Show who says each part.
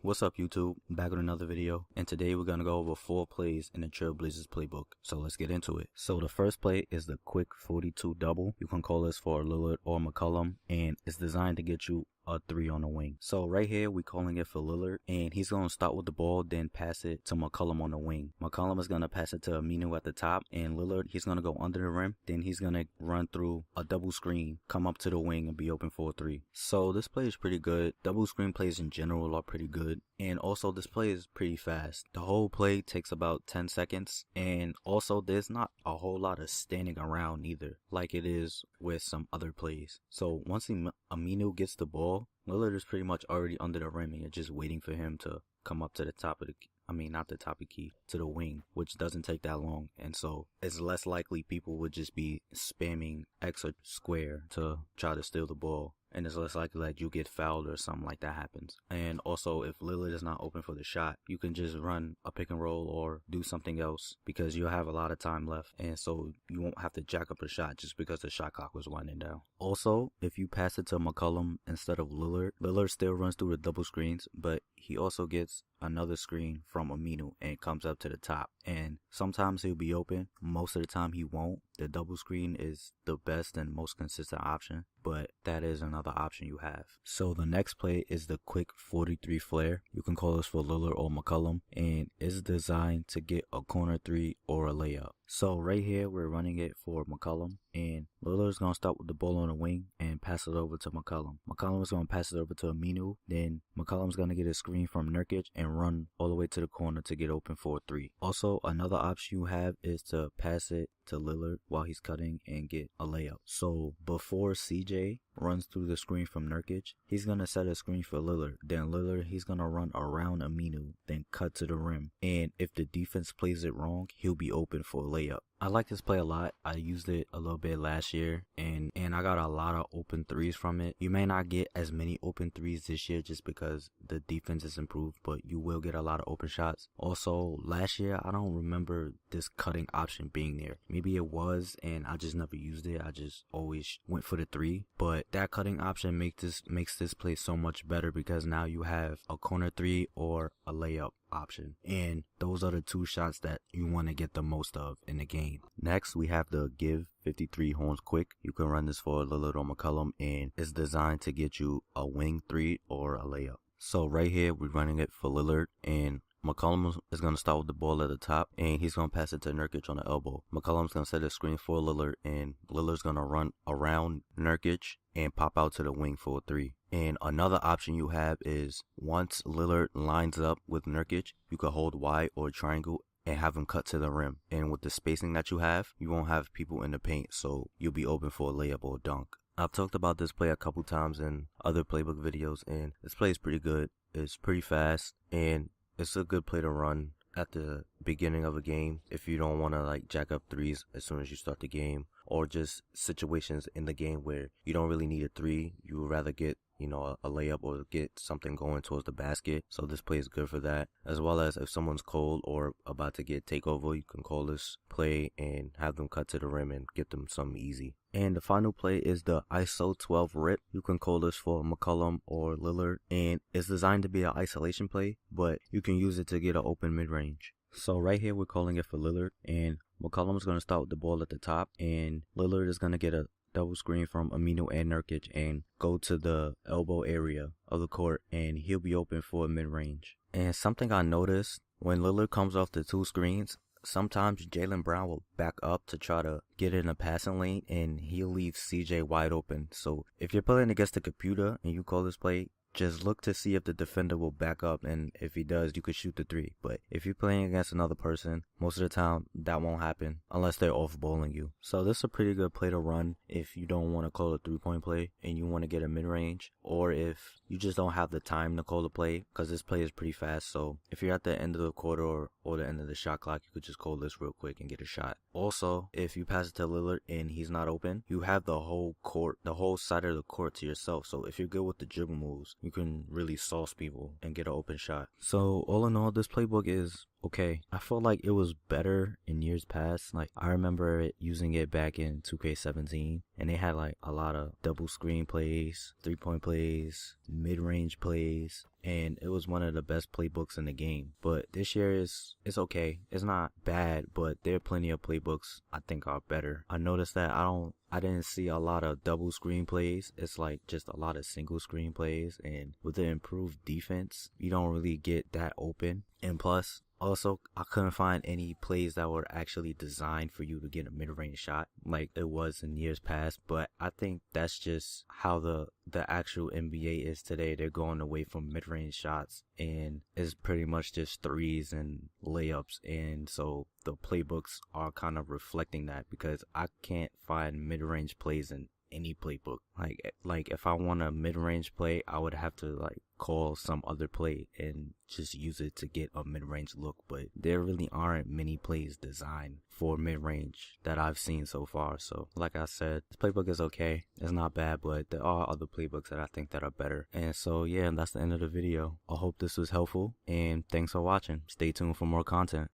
Speaker 1: What's up YouTube? Back with another video, and today we're going to go over 4 plays in the Trail Blazers Playbook. So let's get into it. So the first play is the quick 42 double. You can call this for Lillard or McCollum, and it's designed to get you a 3 on the wing. So right here we're calling it for Lillard, and he's going to start with the ball, then pass it to McCollum on the wing. McCollum is going to pass it to Aminu at the top, and Lillard, he's going to go under the rim, then he's going to run through a double screen, come up to the wing, and be open for a 3. So this play is pretty good. Double screen plays in general are pretty good, and also this play is pretty fast. The whole play takes about 10 seconds, and also there's not a whole lot of standing around either, like it is with some other plays. So once Aminu gets the ball, Lillard is pretty much already under the rim, and you're just waiting for him to come up to the top of the not the top of the key, to the wing, which doesn't take that long. And so it's less likely people would just be spamming X or square to try to steal the ball, and it's less likely that you get fouled or something like that happens. And also, if Lillard is not open for the shot, you can just run a pick and roll or do something else, because you'll have a lot of time left, and so you won't have to jack up a shot just because the shot clock was winding down. Also, if you pass it to McCollum instead of Lillard, Lillard still runs through the double screens, but he also gets another screen from Aminu and comes up to the top, and sometimes he'll be open, most of the time he won't. The double screen is the best and most consistent option, but that is another option you have. So the next play is the quick 43 flare. You can call this for Lillard or McCollum, and it's designed to get a corner 3 or a layup. So right here we're running it for McCollum, and Lillard's going to start with the ball on the wing and pass it over to McCollum. McCollum is going to pass it over to Aminu, then McCollum's going to get a screen from Nurkic and run all the way to the corner to get open for a 3. Also, another option you have is to pass it to Lillard while he's cutting and get a layup. So before CJ runs through the screen from Nurkic, he's going to set a screen for Lillard. Then Lillard, he's going to run around Aminu, then cut to the rim. And if the defense plays it wrong, he'll be open for a layup. I like this play a lot. I used it a little bit last year, and I got a lot of open 3s from it. You may not get as many open 3s this year just because the defense is improved, but you will get a lot of open shots. Also, last year, I don't remember this cutting option being there. Maybe it was, and I just never used it. I just always went for the 3. But that cutting option makes this play so much better, because now you have a corner 3 or a layup option, and those are the 2 shots that you want to get the most of in the game. Next, we have the give 53 horns quick. You can run this for Lillard or McCollum, and it's designed to get you a wing 3 or a layup. So right here we're running it for Lillard, and McCollum is going to start with the ball at the top, and he's going to pass it to Nurkic on the elbow. McCollum's going to set a screen for Lillard, and Lillard's going to run around Nurkic and pop out to the wing for a 3. And another option you have is, once Lillard lines up with Nurkic, you can hold Y or triangle and have him cut to the rim. And with the spacing that you have, you won't have people in the paint, so you'll be open for a layup or a dunk. I've talked about this play a couple times in other playbook videos, and this play is pretty good. It's pretty fast, and it's a good play to run at the beginning of a game if you don't want to like jack up 3s as soon as you start the game, or just situations in the game where you don't really need a 3. You would rather get a layup or get something going towards the basket. So this play is good for that, as well as if someone's cold or about to get takeover, you can call this play and have them cut to the rim and get them something easy. And the final play is the ISO 12 rip. You can call this for McCollum or Lillard, and it's designed to be an isolation play, but you can use it to get an open mid-range. So right here we're calling it for Lillard, and McCollum is going to start with the ball at the top, and Lillard is going to get a double screen from Aminu and Nurkic and go to the elbow area of the court, and he'll be open for a mid-range. And something I noticed, when Lillard comes off the 2 screens, sometimes Jaylen Brown will back up to try to get in a passing lane, and he'll leave CJ wide open. So if you're playing against the computer and you call this play, just look to see if the defender will back up, and if he does, you could shoot the 3. But if you're playing against another person, most of the time that won't happen unless they're off balling you. So this is a pretty good play to run if you don't want to call a 3-point play and you want to get a mid-range, or if you just don't have the time to call the play, because this play is pretty fast. So if you're at the end of the quarter or the end of the shot clock, you could just call this real quick and get a shot. Also, if you pass it to Lillard and he's not open, you have the whole court, the whole side of the court to yourself. So if you're good with the dribble moves, you can really sauce people and get an open shot. So all in all, this playbook is okay. I feel like it was better in years past. Like, I remember using it back in 2K17, and they had like a lot of double screen plays, 3-point plays, mid-range plays, and it was one of the best playbooks in the game. But this year it's okay. It's not bad, but there are plenty of playbooks I think are better. I noticed that I didn't see a lot of double screen plays. It's like just a lot of single screen plays, and with the improved defense, you don't really get that open. And plus, also, I couldn't find any plays that were actually designed for you to get a mid-range shot like it was in years past. But I think that's just how the actual NBA is today. They're going away from mid-range shots, and it's pretty much just threes and layups. And so the playbooks are kind of reflecting that, because I can't find mid-range plays in any playbook. Like if I want a mid-range play, I would have to like call some other play and just use it to get a mid-range look. But there really aren't many plays designed for mid-range that I've seen so far. So like I said, this playbook is okay. It's not bad, but there are other playbooks that I think that are better. And so yeah, that's the end of the video. I hope this was helpful, and thanks for watching. Stay tuned for more content.